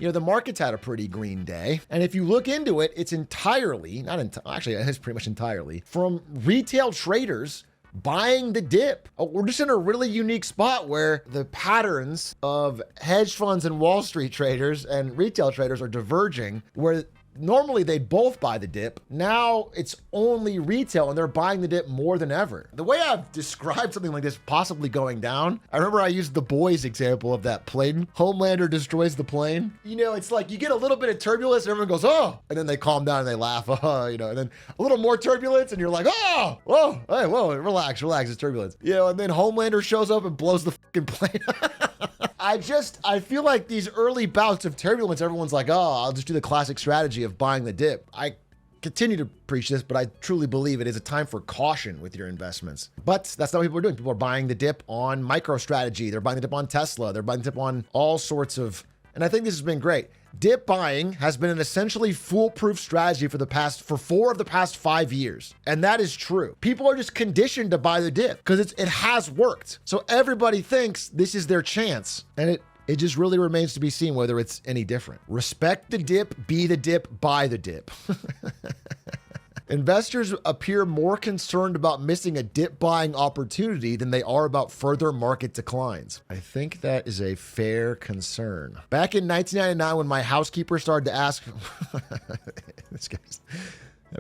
the market's had a pretty green day. And if you look into it, it's entirely, actually, it's pretty much entirely from retail traders buying the dip. We're just in a really unique spot where the patterns of hedge funds and Wall Street traders and retail traders are diverging, where normally they both buy the dip. Now it's only retail and they're buying the dip more than ever. The way I've described something like this possibly going down, I remember I used the boys example of that plane. Homelander destroys the plane. It's like you get a little bit of turbulence and everyone goes, oh, and then they calm down and they laugh, and then a little more turbulence and you're like, oh, whoa, hey, whoa, relax, it's turbulence. And then Homelander shows up and blows the fucking plane. I feel like these early bouts of turbulence, everyone's like, oh, I'll just do the classic strategy of buying the dip. I continue to preach this, but I truly believe it is a time for caution with your investments. But that's not what people are doing. People are buying the dip on MicroStrategy. They're buying the dip on Tesla. They're buying the dip on all sorts of, and I think this has been great. Dip buying has been an essentially foolproof strategy for 4 of the past 5 years. And that is true. People are just conditioned to buy the dip because it has worked. So everybody thinks this is their chance. And it just really remains to be seen whether it's any different. Respect the dip, be the dip, buy the dip. Investors appear more concerned about missing a dip buying opportunity than they are about further market declines. I think that is a fair concern. Back in 1999, when my housekeeper started to ask, this guy's,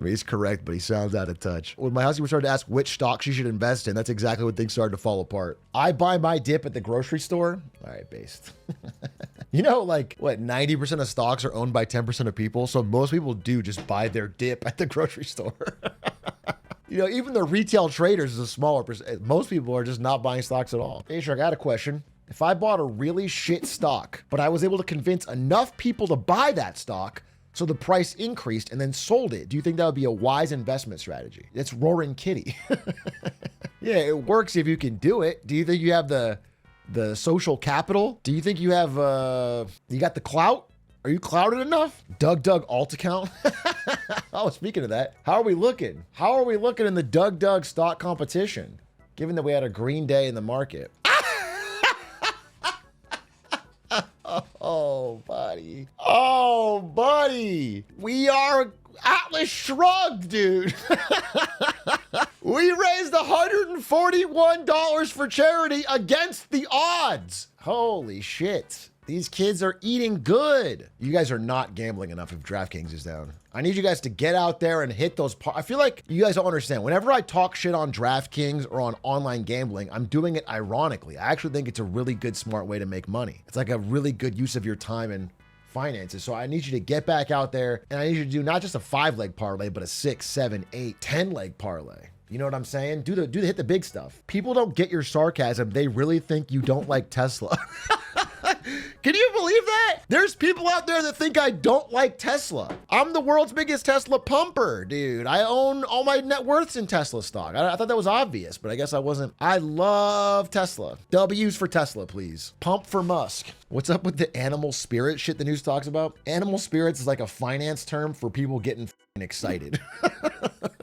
he's correct, but he sounds out of touch. When my housekeeper started to ask which stock she should invest in, that's exactly when things started to fall apart. I buy my dip at the grocery store. All right, based. 90% of stocks are owned by 10% of people. So most people do just buy their dip at the grocery store. Even the retail traders is a smaller percent. Most people are just not buying stocks at all. Hey, Shark, I got a question. If I bought a really shit stock, but I was able to convince enough people to buy that stock, so the price increased and then sold it, do you think that would be a wise investment strategy? It's Roaring Kitty. Yeah, it works if you can do it. Do you think you have the social capital? Do you think you have, you got the clout? Are you clouded enough? Doug alt account? Oh, speaking of that, how are we looking? How are we looking in the Doug stock competition, given that we had a green day in the market? Oh, buddy. Oh, buddy. We are Atlas Shrugged, dude. We raised $141 for charity against the odds. Holy shit. These kids are eating good. You guys are not gambling enough if DraftKings is down. I need you guys to get out there and hit those. I feel like you guys don't understand. Whenever I talk shit on DraftKings or on online gambling, I'm doing it ironically. I actually think it's a really good, smart way to make money. It's like a really good use of your time and finances. So I need you to get back out there, and I need you to do not just a 5-leg parlay, but a 6, 7, 8, 10-leg parlay. You know what I'm saying? Hit the big stuff. People don't get your sarcasm. They really think you don't like Tesla. Can you believe that? There's people out there that think I don't like Tesla. I'm the world's biggest Tesla pumper, dude. I own all my net worths in Tesla stock. I thought that was obvious, but I guess I wasn't. I love Tesla. W's for Tesla, please. Pump for Musk. What's up with the animal spirit shit the news talks about? Animal spirits is like a finance term for people getting excited.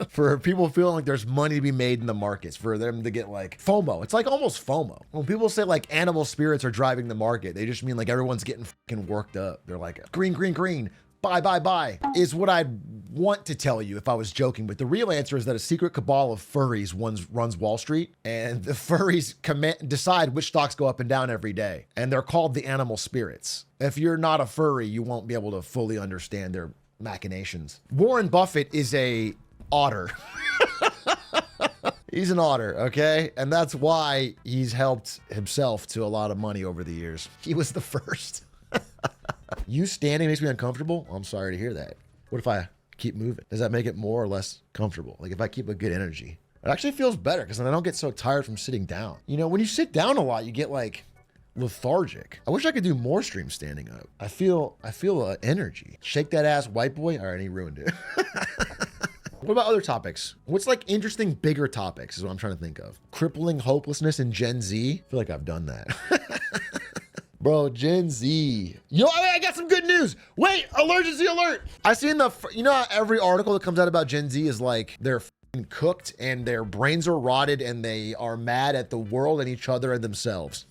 For people feeling like there's money to be made in the markets, for them to get like FOMO. It's like almost FOMO. When people say like animal spirits are driving the market, they just mean like everyone's getting fucking worked up. They're like, green, green, green. Buy, is what I'd want to tell you if I was joking. But the real answer is that a secret cabal of furries runs Wall Street, and the furries decide which stocks go up and down every day. And they're called the animal spirits. If you're not a furry, you won't be able to fully understand their machinations. Warren Buffett is a otter. He's an otter, okay? And that's why he's helped himself to a lot of money over the years. He was the first. You standing makes me uncomfortable? I'm sorry to hear that. What if I keep moving? Does that make it more or less comfortable? Like if I keep a good energy? It actually feels better because then I don't get so tired from sitting down. You know, when you sit down a lot, you get like lethargic. I wish I could do more streams standing up. I feel energy. Shake that ass, white boy. All right, he ruined it. What about other topics? What's like interesting, bigger topics is what I'm trying to think of. Crippling hopelessness in Gen Z. I feel like I've done that. Bro, Gen Z. Yo, I got some good news. Wait, emergency alert. I seen you know how every article that comes out about Gen Z is like they're cooked and their brains are rotted and they are mad at the world and each other and themselves.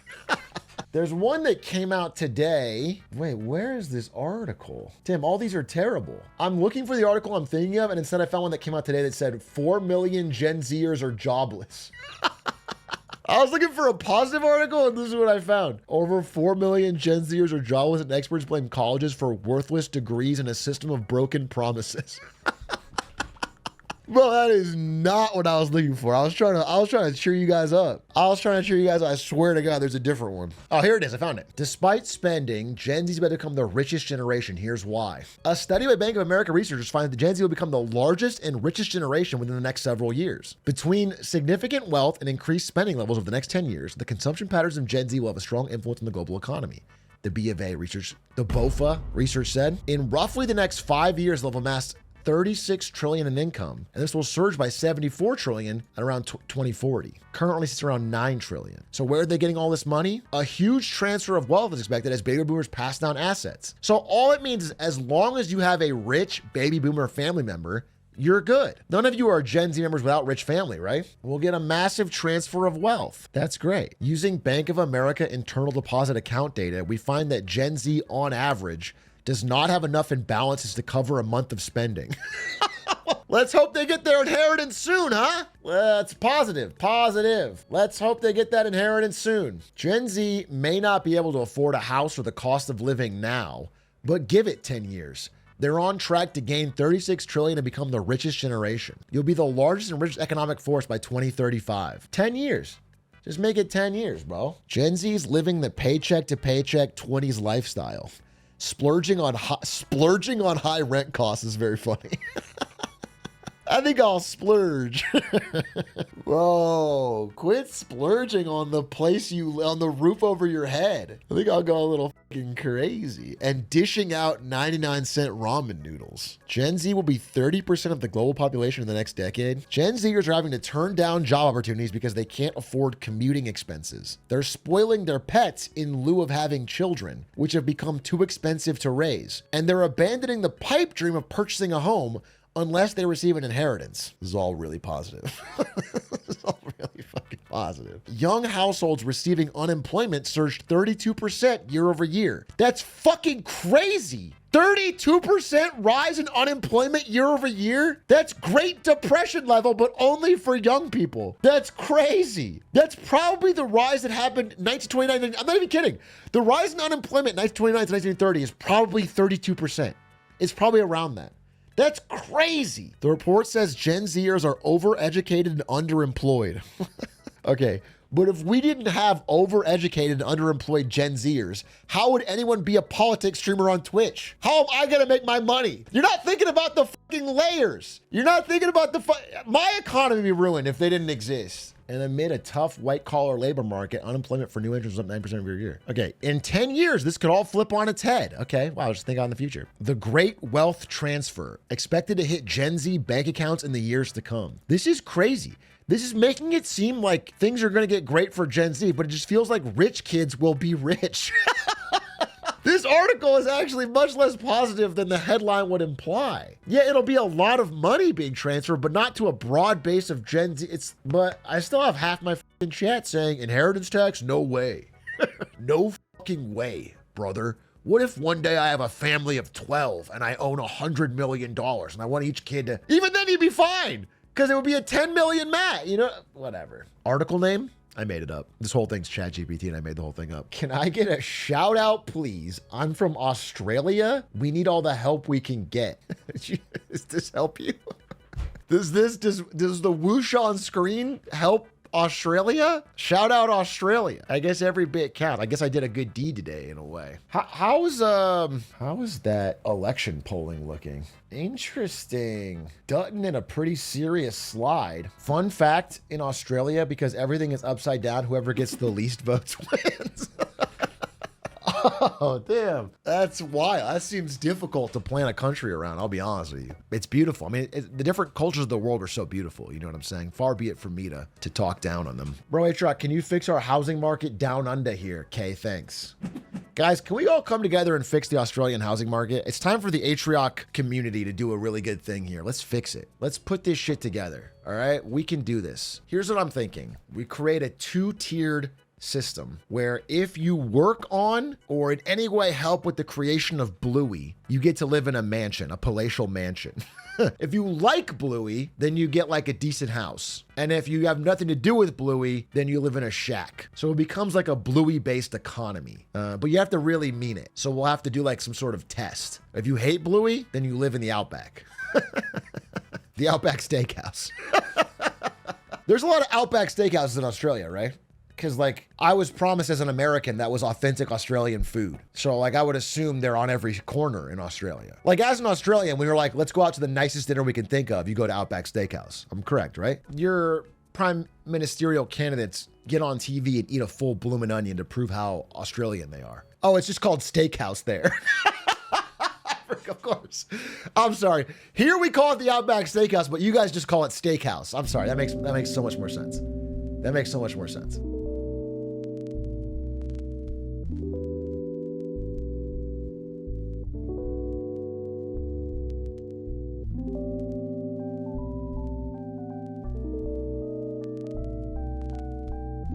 There's one that came out today. Wait, where is this article? Tim, all these are terrible. I'm looking for the article I'm thinking of, and instead I found one that came out today that said 4 million Gen Zers are jobless. I was looking for a positive article, and this is what I found. Over 4 million Gen Zers are jobless, and experts blame colleges for worthless degrees and a system of broken promises. Bro, that is not what I was looking for. I was trying to cheer you guys up. I swear to God, there's a different one. Oh, here it is. I found it. Despite spending, Gen Z is about to become the richest generation. Here's why. A study by Bank of America researchers finds that Gen Z will become the largest and richest generation within the next several years. Between significant wealth and increased spending levels over the next 10 years, the consumption patterns of Gen Z will have a strong influence on the global economy. The BOFA research said, in roughly the next 5 years, they'll have amassed 36 trillion in income, and this will surge by 74 trillion at around 2040. Currently, it's around 9 trillion. So where are they getting all this money? A huge transfer of wealth is expected as baby boomers pass down assets. So all it means is as long as you have a rich baby boomer family member, you're good. None of you are Gen Z members without rich family, right? We'll get a massive transfer of wealth. That's great. Using Bank of America internal deposit account data, we find that Gen Z on average does not have enough in balances to cover a month of spending. Let's hope they get their inheritance soon, huh? That's positive. Let's hope they get that inheritance soon. Gen Z may not be able to afford a house for the cost of living now, but give it 10 years. They're on track to gain 36 trillion and become the richest generation. You'll be the largest and richest economic force by 2035. 10 years. Just make it 10 years, bro. Gen Z's living the paycheck to paycheck 20s lifestyle. Splurging on high rent costs is very funny. I think I'll splurge. Whoa, quit splurging on the on the roof over your head. I think I'll go a little fucking crazy. And dishing out 99-cent ramen noodles. Gen Z will be 30% of the global population in the next decade. Gen Zers are having to turn down job opportunities because they can't afford commuting expenses. They're spoiling their pets in lieu of having children, which have become too expensive to raise. And they're abandoning the pipe dream of purchasing a home unless they receive an inheritance. This is all really positive. This is all really fucking positive. Young households receiving unemployment surged 32% year over year. That's fucking crazy. 32% rise in unemployment year over year? That's Great Depression level, but only for young people. That's crazy. That's probably the rise that happened 1929. I'm not even kidding. The rise in unemployment 1929 to 1930 is probably 32%. It's probably around that. That's crazy. The report says Gen Zers are overeducated and underemployed. Okay, but if we didn't have overeducated and underemployed Gen Zers, how would anyone be a politics streamer on Twitch? How am I gonna make my money? You're not thinking about the fucking layers. You're not thinking about my economy would be ruined if they didn't exist. And amid a tough white-collar labor market, unemployment for new entrants was up 9% over a year. Okay, in 10 years, this could all flip on its head. Okay, wow, just think on the future. The great wealth transfer, expected to hit Gen Z bank accounts in the years to come. This is crazy. This is making it seem like things are gonna get great for Gen Z, but it just feels like rich kids will be rich. This article is actually much less positive than the headline would imply. Yeah, it'll be a lot of money being transferred, but not to a broad base of Gen Z. But I still have half my fucking chat saying inheritance tax, no way. No fucking way, brother. What if one day I have a family of 12 and I own $100 million and I want each kid to, even then you'd be fine because it would be a 10 million mat, you know, whatever. Article name? I made it up. This whole thing's ChatGPT and I made the whole thing up. Can I get a shout out, please? I'm from Australia. We need all the help we can get. Does this help you? Does the whoosh on screen help Australia? Shout out Australia. I guess every bit counts. I guess I did a good deed today in a way. How is that election polling looking? Interesting. Dutton in a pretty serious slide. Fun fact in Australia, because everything is upside down, whoever gets the least votes wins. Oh, damn. That's wild. That seems difficult to plan a country around, I'll be honest with you. It's beautiful. I mean, the different cultures of the world are so beautiful. You know what I'm saying? Far be it from me to talk down on them. Bro, Atroc, can you fix our housing market down under here? Okay, thanks. Guys, can we all come together and fix the Australian housing market? It's time for the Atrioc community to do a really good thing here. Let's fix it. Let's put this shit together. All right? We can do this. Here's what I'm thinking. We create a 2-tiered system where if you work on or in any way help with the creation of Bluey, you get to live in a mansion, a palatial mansion. If you like Bluey, then you get like a decent house. And if you have nothing to do with Bluey, then you live in a shack. So it becomes like a Bluey-based economy. But you have to really mean it. So we'll have to do like some sort of test. If you hate Bluey, then you live in the Outback. The Outback Steakhouse. There's a lot of Outback Steakhouses in Australia, right? Because like I was promised as an American that was authentic Australian food. So like I would assume they're on every corner in Australia. Like as an Australian, we were like, let's go out to the nicest dinner we can think of. You go to Outback Steakhouse. I'm correct, right? Your prime ministerial candidates get on TV and eat a full bloomin' onion to prove how Australian they are. Oh, it's just called Steakhouse there. Of course. I'm sorry. Here we call it the Outback Steakhouse, but you guys just call it Steakhouse. I'm sorry. That makes so much more sense. That makes so much more sense.